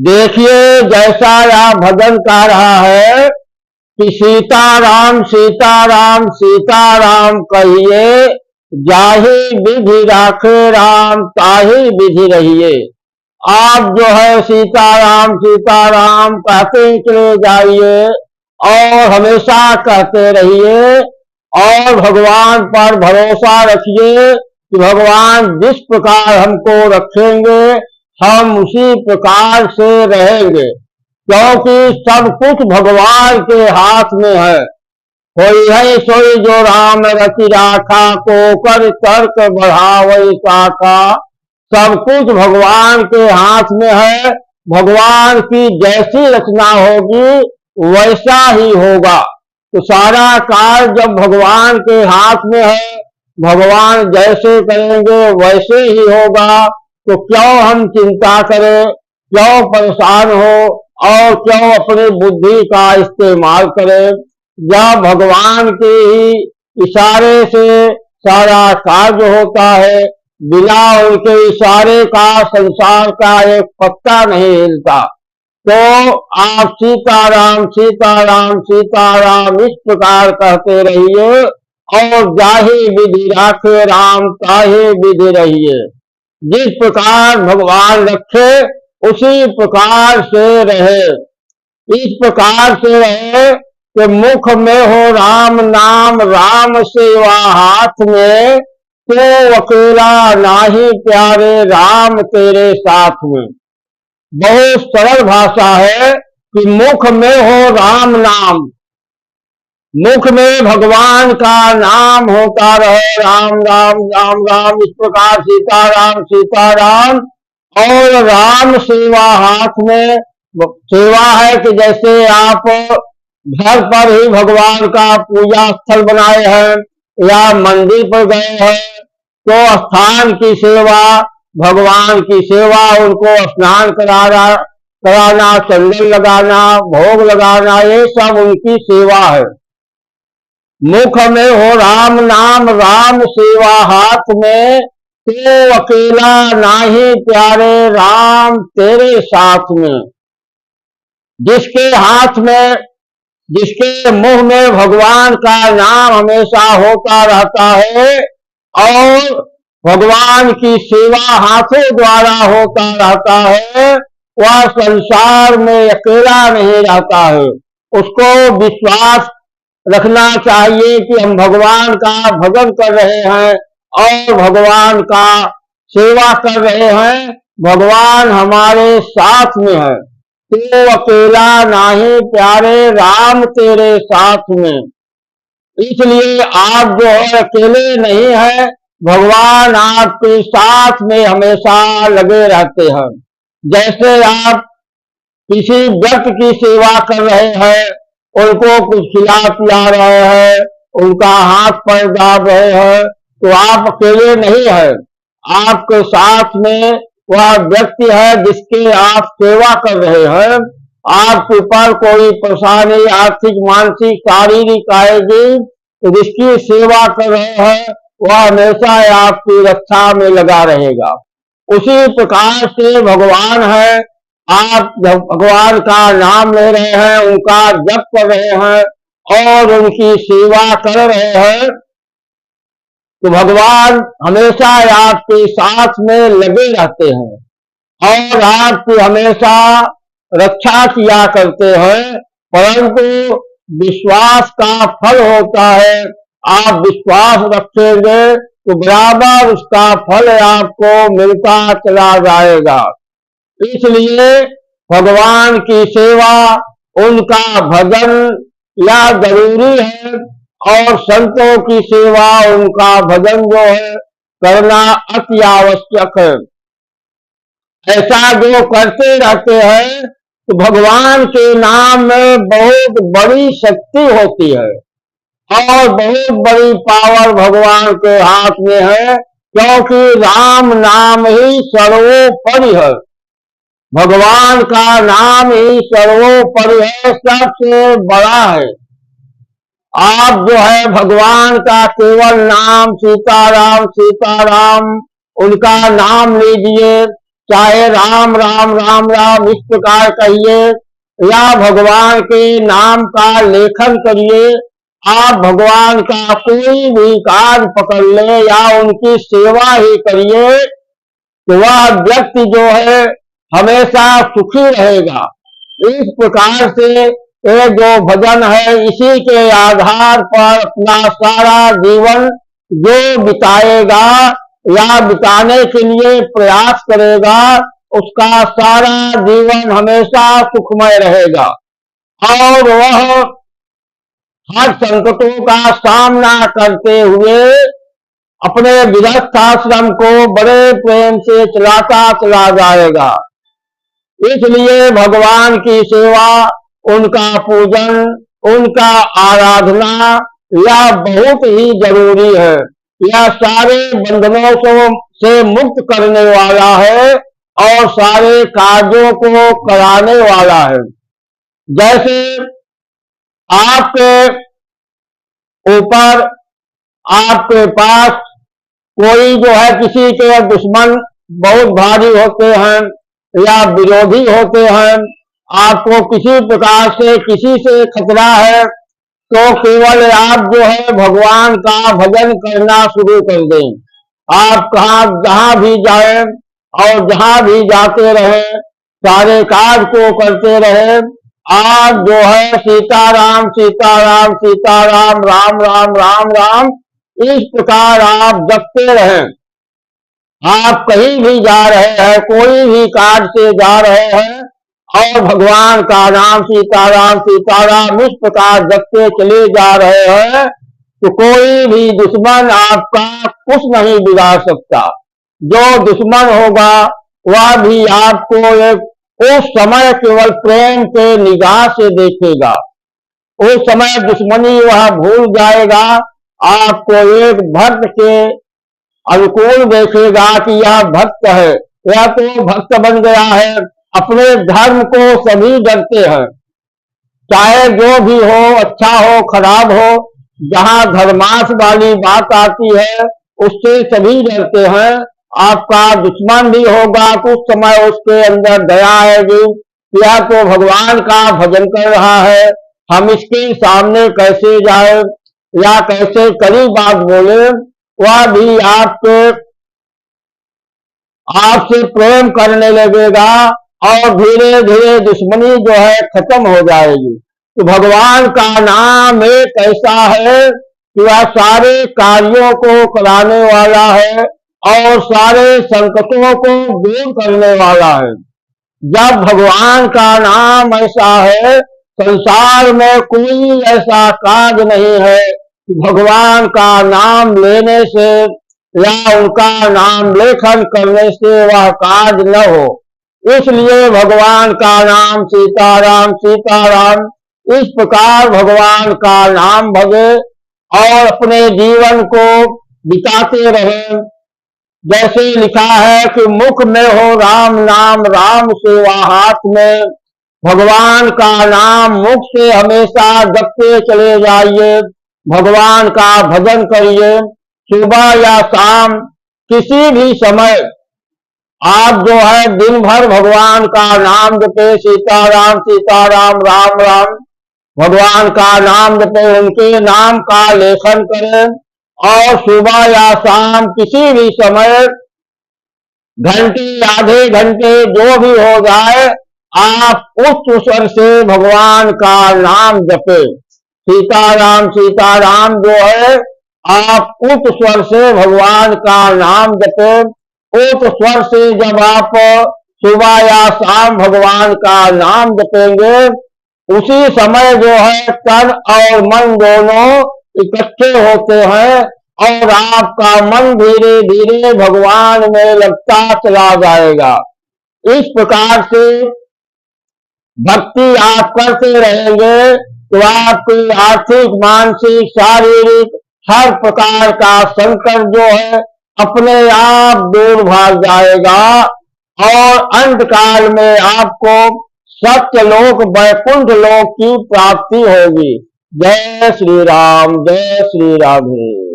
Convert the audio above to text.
देखिए, जैसा यह भजन का रहा है कि सीताराम सीताराम सीताराम कहिए, जाहि विधि राखे राम ताहि विधि रहिए। आप जो है सीताराम सीताराम कहते चले जाइए और हमेशा कहते रहिए और भगवान पर भरोसा रखिए कि भगवान जिस प्रकार हमको रखेंगे हम उसी प्रकार से रहेंगे, क्योंकि सब कुछ भगवान के हाथ में है। कोई है सोई जो राम रचि राखा, को कर तर्क बढ़ावई शाखा। सब कुछ भगवान के हाथ में है। भगवान की जैसी रचना होगी वैसा ही होगा। तो सारा कार्य जब भगवान के हाथ में है, भगवान जैसे करेंगे वैसे ही होगा। तो क्यों हम चिंता करें, क्यों परेशान हो और क्यों अपनी बुद्धि का इस्तेमाल करें, जब भगवान के ही इशारे से सारा कार्य होता है। बिना उनके इशारे का संसार का एक पत्ता नहीं हिलता। तो आप सीताराम सीताराम सीताराम इस प्रकार कहते रहिए और जाहि विधि राखे राम ताहि विधि रहिए। जिस प्रकार भगवान रखे उसी प्रकार से रहे। इस प्रकार से रहे कि मुख में हो राम नाम, राम सेवा हाथ में, तो अकेला नाही प्यारे राम तेरे साथ में। बहुत सरल भाषा है कि मुख में हो राम नाम, मुख में भगवान का नाम होता रहे, राम राम राम राम। इस प्रकार सीताराम सीताराम और राम सेवा हाथ में। सेवा है कि जैसे आप घर पर ही भगवान का पूजा स्थल बनाए हैं या मंदिर पर गए हैं, तो स्थान की सेवा, भगवान की सेवा, उनको स्नान कराना, चंदन लगाना, भोग लगाना, ये सब उनकी सेवा है। मुख में हो राम नाम, राम सेवा हाथ में, तो अकेला नाही प्यारे राम तेरे साथ में। जिसके हाथ में, जिसके मुंह में भगवान का नाम हमेशा होता रहता है और भगवान की सेवा हाथों द्वारा होता रहता है, वह संसार में अकेला नहीं रहता है। उसको विश्वास रखना चाहिए कि हम भगवान का भजन कर रहे हैं और भगवान का सेवा कर रहे हैं, भगवान हमारे साथ में है। तो अकेला नाही प्यारे राम तेरे साथ में। इसलिए आप जो है अकेले नहीं है, भगवान आपके साथ में हमेशा लगे रहते हैं। जैसे आप किसी व्यक्ति की सेवा कर रहे हैं, उनको कुछ खिला पिला रहे हैं, उनका हाथ पैर दाब रहे हैं, तो आप अकेले नहीं है। आपके साथ में वह व्यक्ति है जिसके आप सेवा कर रहे हैं। आपके ऊपर कोई परेशानी आर्थिक मानसिक शारीरिक आएगी, तो जिसकी सेवा कर रहे हैं वह हमेशा आपकी रक्षा में लगा रहेगा। उसी प्रकार से भगवान है। आप जब भगवान का नाम ले रहे हैं, उनका जप कर रहे हैं और उनकी सेवा कर रहे हैं, तो भगवान हमेशा आपके साथ में लगे रहते हैं और आपकी हमेशा रक्षा किया करते हैं। परंतु विश्वास का फल होता है। आप विश्वास रखेंगे तो बराबर उसका फल आपको मिलता चला जाएगा। इसलिए भगवान की सेवा, उनका भजन यह जरूरी है और संतों की सेवा, उनका भजन जो है करना अति आवश्यक है। ऐसा जो करते रहते हैं तो भगवान के नाम में बहुत बड़ी शक्ति होती है और बहुत बड़ी पावर भगवान के हाथ में है, क्योंकि राम नाम ही सर्वोपरि है। भगवान का नाम ही सर्वोपरि है, सबसे बड़ा है। आप जो है भगवान का केवल नाम सीताराम सीताराम, उनका नाम लीजिए, चाहे राम राम राम राम इस प्रकार कहिए या भगवान के नाम का लेखन करिए, आप भगवान का कोई भी कार्य पकड़ ले या उनकी सेवा ही करिए तो वह व्यक्ति जो है हमेशा सुखी रहेगा। इस प्रकार से ये जो भजन है इसी के आधार पर अपना सारा जीवन जो बिताएगा या बिताने के लिए प्रयास करेगा उसका सारा जीवन हमेशा सुखमय रहेगा और वह हर संकटों का सामना करते हुए अपने गृहस्थाश्रम को बड़े प्रेम से चलाता चला जाएगा। इसलिए भगवान की सेवा, उनका पूजन, उनका आराधना यह बहुत ही जरूरी है। यह सारे बंधनों से मुक्त करने वाला है और सारे कार्यों को कराने वाला है। जैसे आपके ऊपर, आपके पास कोई जो है किसी के दुश्मन बहुत भारी होते हैं या विरोधी होते हैं, आपको किसी प्रकार से किसी से खतरा है तो केवल आप जो है भगवान का भजन करना शुरू कर दें। आप जहां भी जाएं और जहां भी जाते रहे, सारे कार्य को करते रहे, आप जो है सीताराम सीताराम सीताराम राम राम राम राम इस प्रकार आप जपते रहें। आप कहीं भी जा रहे हैं, कोई भी कार्य से जा रहे हैं और भगवान का नाम सीताराम सीताराम इस प्रकार जपते चले जा रहे हैं तो कोई भी दुश्मन आपका कुछ नहीं बिगाड़ सकता। जो दुश्मन होगा वह भी आपको एक उस समय केवल प्रेम के निगाह से देखेगा। उस समय दुश्मनी वह भूल जाएगा, आपको एक भक्त के अनुकूल देखेगा कि यह भक्त है, यह तो भक्त बन गया है। अपने धर्म को सभी डरते हैं, चाहे जो भी हो, अच्छा हो खराब हो, जहां धर्मार्थ वाली बात आती है उससे सभी डरते हैं। आपका दुश्मन भी होगा कुछ समय उसके अंदर दया आएगी, यह तो भगवान का भजन कर रहा है, हम इसके सामने कैसे जाए या कैसे कड़ी बात बोले। वह भी आपसे प्रेम करने लगेगा और धीरे धीरे दुश्मनी जो है खत्म हो जाएगी। तो भगवान का नाम एक ऐसा है कि वह सारे कार्यों को कराने वाला है और सारे संकटों को दूर करने वाला है। जब भगवान का नाम ऐसा है, संसार में कोई ऐसा कार्य नहीं है कि भगवान का नाम लेने से या उनका नाम लेखन करने से वह कार्य न हो। इसलिए भगवान का नाम सीताराम सीताराम इस प्रकार भगवान का नाम भजे और अपने जीवन को बिताते रहे। जैसे लिखा है कि मुख में हो राम नाम, राम सेवा हाथ में। भगवान का नाम मुख से हमेशा जपते चले जाइए, भगवान का भजन करिए। सुबह या शाम किसी भी समय आप जो है दिन भर भगवान का नाम जपे, सीताराम सीताराम राम राम भगवान का नाम जपे, उनके नाम का लेखन करें और सुबह या शाम किसी भी समय घंटे आधे घंटे जो भी हो जाए आप उच्च स्वर से भगवान का नाम जपे। सीताराम सीताराम जो है आप उच्च स्वर से भगवान का नाम जपे। उच्च स्वर से जब आप सुबह या शाम भगवान का नाम जपेंगे उसी समय जो है तन और मन दोनों इकट्ठे होते हैं और आपका मन धीरे धीरे भगवान में लगता चला जाएगा। इस प्रकार से भक्ति आप करते रहेंगे तो आपकी आर्थिक मानसिक शारीरिक हर प्रकार का संकट जो है अपने आप दूर भाग जाएगा और अंत काल में आपको सत्यलोक वैकुंठ लोक की प्राप्ति होगी। जय श्री राम, जय श्री राधे।